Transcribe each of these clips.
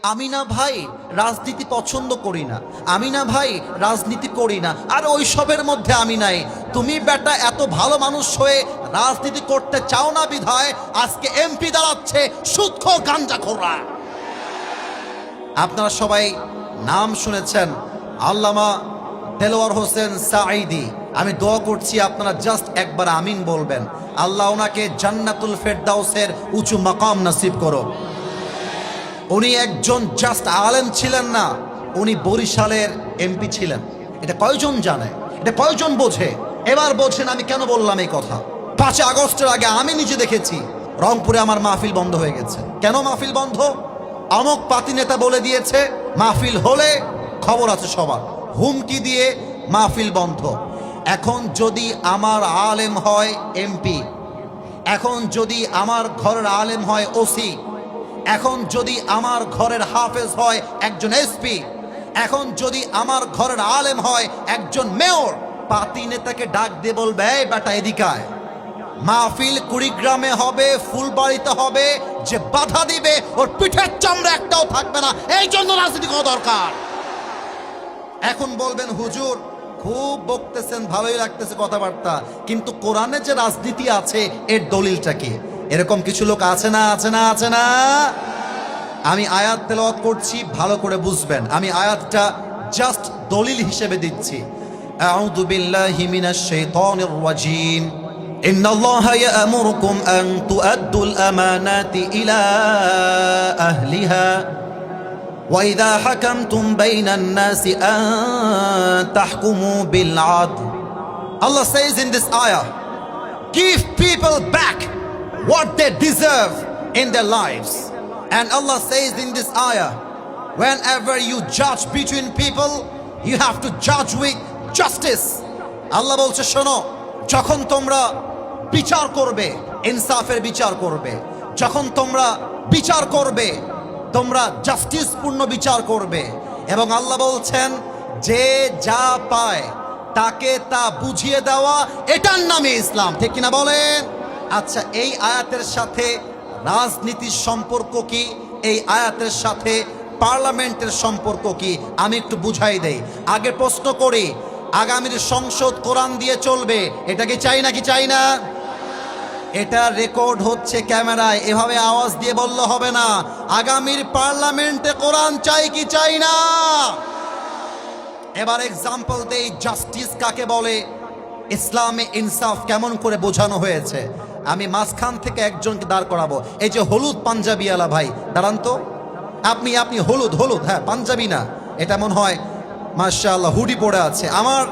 আমি না ভাই রাজনীতি পছন্দ করি না, আমি না ভাই রাজনীতি করি না, আর ওইসবের মধ্যে আমি নাই। তুমি বেটা এত ভালো মানুষ হয়ে রাজনীতি করতে চাও না বিধায় আজকে এমপি দাঁড়াচ্ছে সুদখোর গাঞ্জাখোররা। আপনারা সবাই নাম শুনেছেন আল্লামা দেলোয়ার হোসেন সাঈদী। আমি দোয়া করছি আপনারা জাস্ট একবার আমিন বলবেন। আল্লাহ ওনাকে জান্নাতুল ফেরদাউসের উঁচু মাকাম নসিব করো। উনি একজন জাস্ট আলেম ছিলেন না, উনি বরিশালের এমপি ছিলেন। এটা কয়জন জানে? এটা কয়জন বোঝে? এবার বলছেন আমি কেন বললাম এই কথা। 5 আগস্টের আগে আমি নিজে দেখেছি রংপুরে আমার মাহফিল বন্ধ হয়ে গেছে। কেন মাহফিল বন্ধ? অমুক পাতি নেতা বলে দিয়েছে মাহফিল হলে খবর আছে সবার, হুমকি দিয়ে মাহফিল বন্ধ। এখন যদি আমার আলেম হয় এমপি, এখন যদি আমার ঘরের আলেম হয় ওসি, এখন যদি আমার ঘরের হাফেজ হয় একজন এসপি, এখন যদি আমার ঘরের আলেম হয় একজন মেয়র, পাতি নেতাকে ডাক দিয়ে বলবে এই বেটা এদিকে আয়, মাহফিল কুড়িগ্রামে হবে, ফুলবাড়িতে হবে, যে বাধা দিবে ওর পিঠের চামড়া একটাও থাকবে না। এই জন্য রাজনীতি করা দরকার। এখন বলবেন হুজুর খুব বকতেছেন, ভালোই লাগতেছে কথাবার্তা, কিন্তু কোরআনে যে রাজনীতি আছে এর দলিলটা কি? এরকম কিছু লোক আছে না, আছে না, আছে না? আমি আয়াত তেলাওয়াত করছি, ভালো করে বুঝবেন। আমি আয়াতটা জাস্ট দলিল হিসেবে দিচ্ছি। আউযু বিল্লাহি মিনাশ শাইতানির রাজীম। ইন্নাল্লাহা ইয়া'মুরুকুম আন তু'আদ্দুল আমানাতি ইলা আহলিহা ওয়া ইযা হাকামতুম বাইনান নাসি আন তাহকুমু বিল আদল। Allah says in this ayah, give people back what they deserve in their lives. And Allah says in this ayah, whenever you judge between people, you have to judge with justice. Allah বলছে শোনো, যখন তোমরা বিচার করবে ইনসাফের বিচার করবে, যখন তোমরা বিচার করবে তোমরা জাস্টিসপূর্ণ বিচার করবে। এবং আল্লাহ বলছেন যে যা পায় তাকে তা বুঝিয়ে দেওয়া, এটার নামে ইসলাম। ঠিক কিনা বলেন? আচ্ছা, এই আয়াতের সাথে রাজনীতির সম্পর্ক কি? এই আয়াতের সাথে পার্লামেন্টের সম্পর্ক কি? আমি একটু বুঝাই দেই। আগে প্রশ্ন করি, আগামীর সংসদ কোরআন দিয়ে চলবে, এটা কি চাই নাকি চাই না? এটা রেকর্ড হচ্ছে ক্যামেরায়, এভাবে আওয়াজ দিয়ে বললে হবে না। আগামীর পার্লামেন্টে কোরআন চাই কি চাই না? এবার এক্সাম্পল দেই, জাস্টিস কাকে বলে, ইসলামে ইনসাফ কেমন করে বোঝানো হয়েছে। আমি মাঝখান থেকে একজনকে দাঁড় করাবো। এই যে হলুদ পাঞ্জাবিওয়ালা ভাই, দাঁড়ান তো। আপনি হলুদ, হ্যাঁ পাঞ্জাবি না, এটা মনে হয় মাশাআল্লাহ হুডি পরে আছে। আমার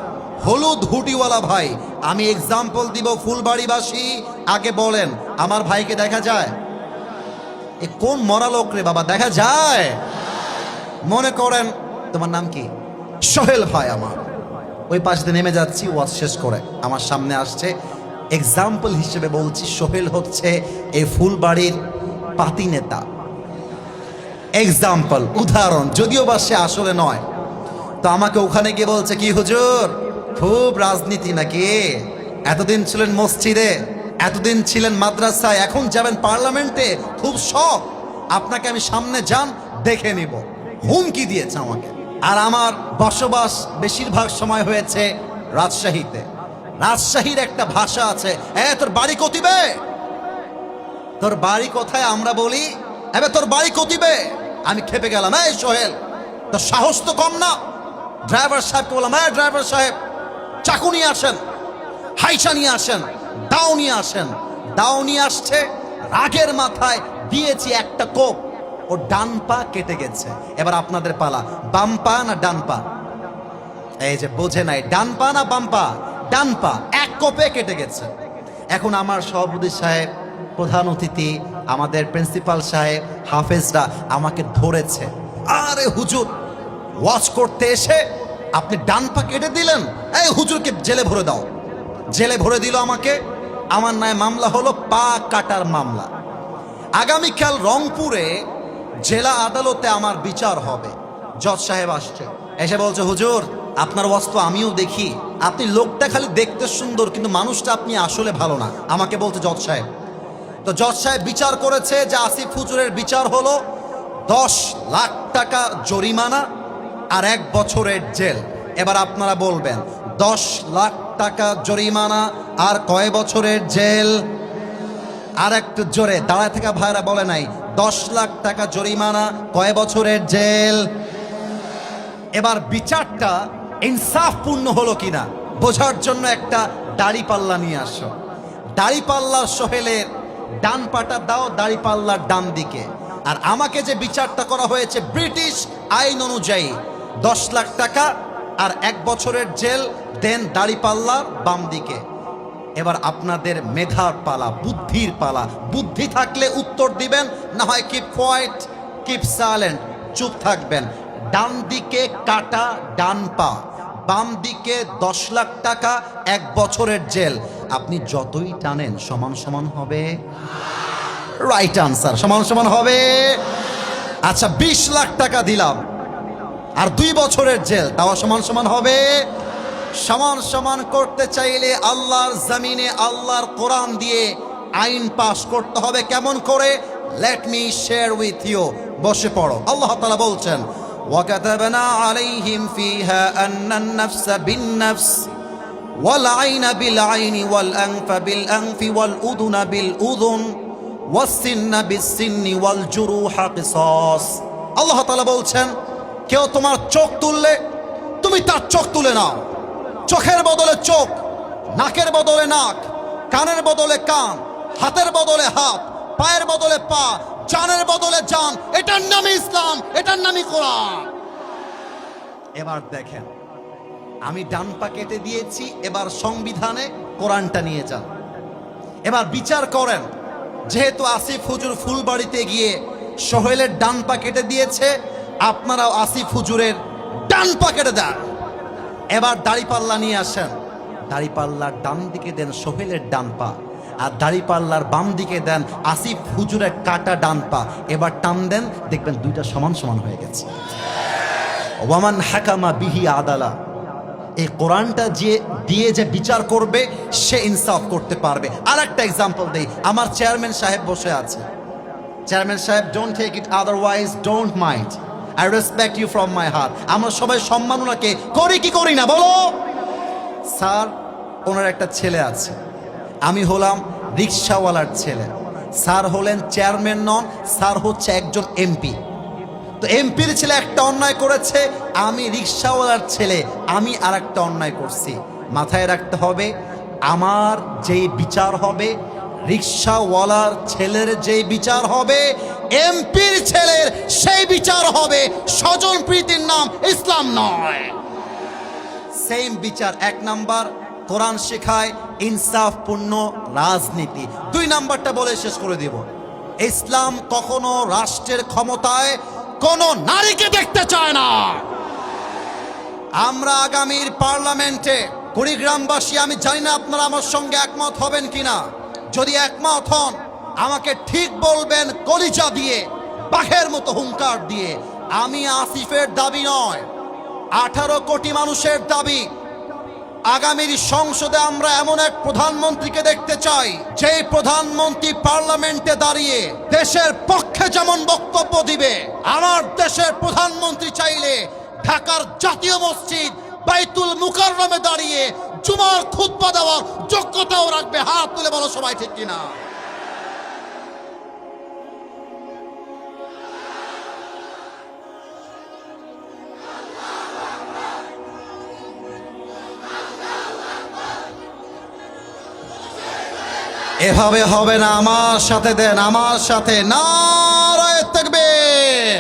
হলুদ হুডিওয়ালা ভাই, আমি এক্সাম্পল দিব ফুলবাড়িবাসী। আগে বলেন আমার ভাইকে দেখা যায়? এ কোন মরা লোক রে বাবা, দেখা যায়? মনে করেন তোমার নাম কি? সোহেল ভাই। আমার ওই পাশ দিয়ে নেমে যাচ্ছি, ওয়াজ শেষ করে আমার সামনে আসছে। এক্সাম্পল হিসেবে বলছি, সোহেল হচ্ছে এই ফুলবাড়ির পাতি নেতা। এক্সাম্পল, উদাহরণ, যদিও বা সে আসলে নয়। তো আমাকে ওখানে গিয়ে বলছে কি হুজুর খুব রাজনীতি নাকি? এতদিন ছিলেন মসজিদে, এতদিন ছিলেন মাদ্রাসায়, এখন যাবেন পার্লামেন্টে, খুব শখ। আপনাকে আমি সামনে যান দেখে নিব, হুমকি দিয়েছে আমাকে। আর আমার বসবাস বেশিরভাগ সময় হয়েছে রাজশাহীতে। রাজশাহীর একটা ভাষা আছে, তোর বাড়ি কতিবে, তোর বাড়ি কোথায় আমরা বলি, এবার তোর বাড়ি কতিবে। আমি খেপে গেলাম, এই সোহেল তোর সাহস তো কম না। ড্রাইভার সাহেবকে বললাম, ড্রাইভার সাহেব চাকু নিয়ে আসেন, হাইসা নিয়ে আসেন, দাও নিয়ে আসেন। দাও নিয়ে আসছে, রাগের মাথায় দিয়েছি একটা কোপ, ও ডান পা কেটে গেছে। এবার আপনাদের পালা, বাম পা না ডান পা? এই যে বোঝে নাই, ডান পা না বাম পা? ডান পা, এক কোপে কেটে গেছে। এখন আমার সভাপতি সাহেব, প্রধান অতিথি, আমাদের প্রিন্সিপাল সাহেব, হাফেজরা আমাকে ধরেছে, আরে হুজুর ওয়াজ করতে এসে আপনি ডান পা কেটে দিলেন, এই হুজুরকে জেলে ভরে দাও। জেলে ভরে দিল আমাকে। আমার নামে মামলা হলো পা কাটার মামলা। আগামীকাল রংপুরে জেলা আদালতে আমার বিচার হবে। জজ সাহেব আসছে, এসে বলছে হুজুর আপনার ওয়াজ তো আমিও দেখি, আপনি লোকটা খালি দেখতে সুন্দর কিন্তু মানুষটা আপনি আসলে ভালো না। আমাকে বলতে জজ সাহেব। তো জজ সাহেব বিচার করেছে যে আসিফ হুজুরের বিচার হলো 10 লাখ টাকা জরিমানা আর 1 বছরের জেল। এবার আপনারা বলবেন 10 লাখ টাকা জরিমানা আর কয় বছরের জেল? আর একটু জোরে দাঁড়ায় থাকা ভাইরা বলে নাই 10 লাখ টাকা জরিমানা কয় বছরের জেল। এবার বিচারটা ইনসাফপূর্ণ হলো কিনা বোঝার জন্য একটা দাড়িপাল্লা নিয়ে আসো। দাড়িপাল্লার সোহেলের ডান পাটা দাও দাড়িপাল্লার ডান দিকে। আর আমাকে যে বিচারটা করা হয়েছে ব্রিটিশ আইন অনুযায়ী 10 লাখ টাকা আর 1 বছরের জেল, দেন দাড়িপাল্লার বাম দিকে। এবার আপনাদের মেধার পালা, বুদ্ধির পালা। বুদ্ধি থাকলে উত্তর দিবেন, না হয় কিপ কোয়াইট, কিপ সাইলেন্ট, চুপ থাকবেন। ডান দিকে কাটা ডান পা, বাম দিকে 10 লাখ টাকা 1 বছরের জেল। আপনি যতই টানেন সমান সমান হবে। রাইট আনসার, সমান সমান হবে। আচ্ছা 20 লাখ টাকা দিলাম আর 2 বছরের জেল, তাও সমান সমান হবে। সমান সমান করতে চাইলে আল্লাহর জমিনে আল্লাহর কোরআন দিয়ে আইন পাশ করতে হবে। কেমন করে? Let me share with you. বসে পড়ো। আল্লাহ তাআলা বলছেন ওয়াকাতাবনা আলাইহিম ফিহা আন্নান নাফসা বিন-নাফস ওয়াল আইনা বিল আইনি ওয়াল আনফা বিল আনফি ওয়াল উযুনা বিল উযুন ওয়াস সিন্না বিস সিন্নি ওয়াল জুরুহা কিসাস। আল্লাহ তাআলা বলছেন কেউ তোমার চোখ তুললে তুমি তার চোখ তুলে নাও। চোখের বদলে চোখ, নাকের বদলে নাক, কানের বদলে কান, হাতের বদলে হাত, পায়ের বদলে পা, জানের বদলে জান। এটার নামই ইসলাম, এটার নামই কোরআন। এবার দেখেন আমি ডান পা কেটে দিয়েছি, এবার সংবিধানে কোরআনটা নিয়ে যান। এবার বিচার করেন, যেহেতু আসিফ হুজুর ফুলবাড়িতে গিয়ে সোহেলের ডান পা কেটে দিয়েছে, আপনারাও আসিফ হুজুরের ডান পা কেটে দেন। এবার দাড়িপাল্লা নিয়ে আসেন, দাড়িপাল্লার ডান দিকে দেন সোহেলের ডান পা, আর দাড়িপাল্লার বাম দিকে দেন আসিফ হুজুরের কাটা ডান পা। এবার টান দেন, দেখবেন দুইটা সমান সমান হয়ে গেছে। ওয়ামান হাকামা বিহি আদালা। এই কোরআনটা যে দিয়ে যে বিচার করবে সে ইনসাফ করতে পারবে। আর একটা এক্সাম্পল দেই, আমার চেয়ারম্যান সাহেব বসে আছে। চেয়ারম্যান সাহেব, don't take it otherwise, don't mind, I respect you from my heart. আমরা সবাই সম্মান ওনাকে করি কি করি না বলো? স্যার ওনার একটা ছেলে আছে, আমি হলাম রিক্সাওয়ালার ছেলে, স্যার হলেন চেয়ারম্যান নন, স্যার হচ্ছে একজন এমপি। তো এমপির ছেলে একটা অন্যায় করেছে, আমি রিক্সাওয়ালার ছেলে আমি আর একটা অন্যায় করছি। মাথায় রাখতে হবে আমার যেই বিচার হবে, রিক্সাওয়ালার ছেলের যেই বিচার হবে, এমপির ছেলের সেই বিচার হবে। স্বজন প্রীতির নাম ইসলাম নয়। সেম বিচার। 1 নাম্বার কোরআন শেখায় ইনসাফপূর্ণ রাজনীতি। 2 নাম্বারটা বলে শেষ করে দিব, ইসলাম কখনো রাষ্ট্রের ক্ষমতায় কোন নারীকে দেখতে চায় না। আমরা আগামীর পার্লামেন্টে কুড়িগ্রামবাসী, আমি জানি না আপনারা আমার সঙ্গে একমত হবেন কিনা। যদি একমত হন আমাকে ঠিক বলবেন কলিজা দিয়ে, বাঘের মতো হুঙ্কার দিয়ে। আমি আসিফের দাবি নয়, 18 কোটি মানুষের দাবি। আগামীর সংসদে আমরা এমন এক প্রধানমন্ত্রীকে দেখতে চাই, যেই প্রধানমন্ত্রী পার্লামেন্টে দাঁড়িয়ে দেশের পক্ষে যেমন বক্তব্য দিবে। আমার দেশের প্রধানমন্ত্রী চাইলে ঢাকার জাতীয় মসজিদ বাইতুল মুকাররমে দাঁড়িয়ে জুমার খুতবা দেওয়ার যোগ্যতাও রাখবে। হাত তুলে বলো সবাই, ঠিক কিনা? এভাবে হবে না, আমার সাথে দেন, আমার সাথে নারায়ে তাকবীর।